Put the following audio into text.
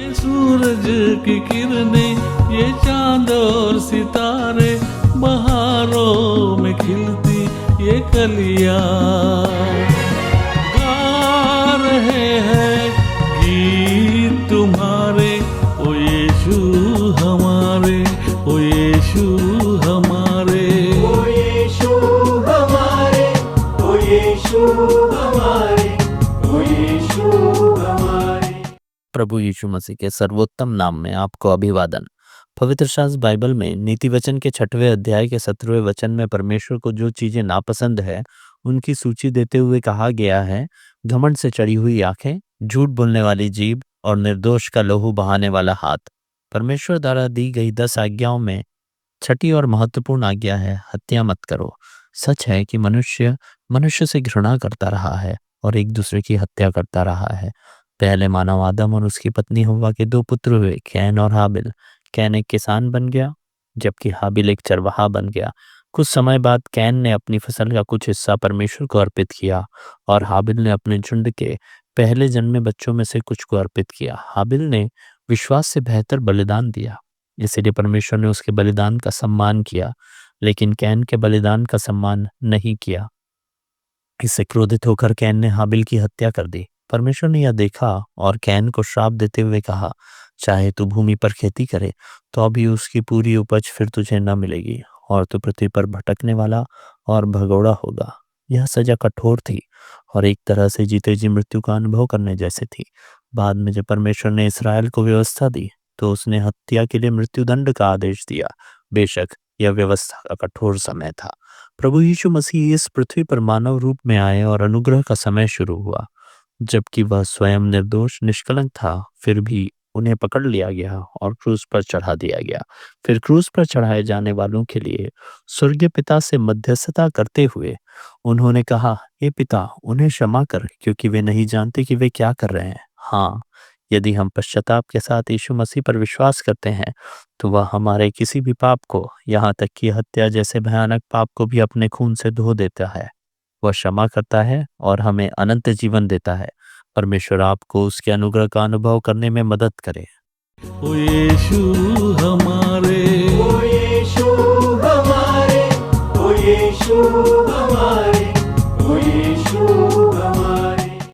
ये सूरज की किरणें, ये चांद और सितारे, बहारों में खिलती ये कलियां, गा रहे हैं गीत तुम्हारे, ओ यीशु हमारे, ओ यीशु हमारे, ओ यीशु हमारे, ओ यीशु हमारे, ओ यीशु हमारे। प्रभु यीशु मसीह के सर्वोत्तम नाम में आपको अभिवादन। पवित्र शास्त्र बाइबल में नीति वचन के 6वें अध्याय के 17वें वचन में परमेश्वर को जो चीजें नापसंद है उनकी सूची देते हुए कहा गया है, घमंड से चढ़ी हुई आंखें, झूठ बोलने वाली जीभ और निर्दोष का लहू बहाने वाला हाथ। परमेश्वर द्वारा दी गई 10 आज्ञाओं में छठी और महत्वपूर्ण आज्ञा है, हत्या मत करो। सच है कि मनुष्य से घृणा करता रहा है और एक दूसरे की हत्या करता रहा है। पहले मानव आदम और उसकी पत्नी हव्वा के 2 पुत्र हुए, कैन और हाबिल। कैन एक किसान बन गया जबकि हाबिल एक चरवाहा बन गया। कुछ समय बाद कैन ने अपनी फसल का कुछ हिस्सा परमेश्वर को अर्पित किया और हाबिल ने अपने झुंड के पहले जन्मे बच्चों में से कुछ को अर्पित किया। हाबिल ने विश्वास से बेहतर बलिदान दिया, इसलिए परमेश्वर ने उसके बलिदान का सम्मान किया, लेकिन कैन के बलिदान का सम्मान नहीं किया। इससे क्रोधित होकर कैन ने हाबिल की हत्या कर दी। परमेश्वर ने यह देखा और कैन को श्राप देते हुए कहा, चाहे तू भूमि पर खेती करे तो अभी उसकी पूरी उपज फिर तुझे न मिलेगी और तू पृथ्वी पर भटकने वाला और भगोड़ा होगा। यह सजा कठोर थी और एक तरह से जीते जी मृत्यु का अनुभव करने जैसे थी। बाद में जब परमेश्वर ने इस्राएल को व्यवस्था दी तो उसने हत्या के लिए मृत्युदंड का आदेश दिया। बेशक यह व्यवस्था का कठोर समय था। प्रभु यीशु मसीह इस पृथ्वी पर मानव रूप में आए और अनुग्रह का समय शुरू हुआ। जबकि वह स्वयं निर्दोष निष्कलंक था, फिर भी उन्हें पकड़ लिया गया और क्रूस पर चढ़ा दिया गया। फिर क्रूस पर चढ़ाए जाने वालों के लिए स्वर्गीय पिता से मध्यस्थता करते हुए उन्होंने कहा, हे पिता, उन्हें क्षमा कर, क्योंकि वे नहीं जानते कि वे क्या कर रहे हैं। हाँ, यदि हम पश्चाताप के साथ यीशु मसीह पर विश्वास करते हैं तो वह हमारे किसी भी पाप को, यहाँ तक कि हत्या जैसे भयानक पाप को भी अपने खून से धो देता है। वह क्षमा करता है और हमें अनंत जीवन देता है। परमेश्वर आपको उसके अनुग्रह का अनुभव करने में मदद करे। ओ यीशु हमारे, ओ यीशु हमारे, ओ यीशु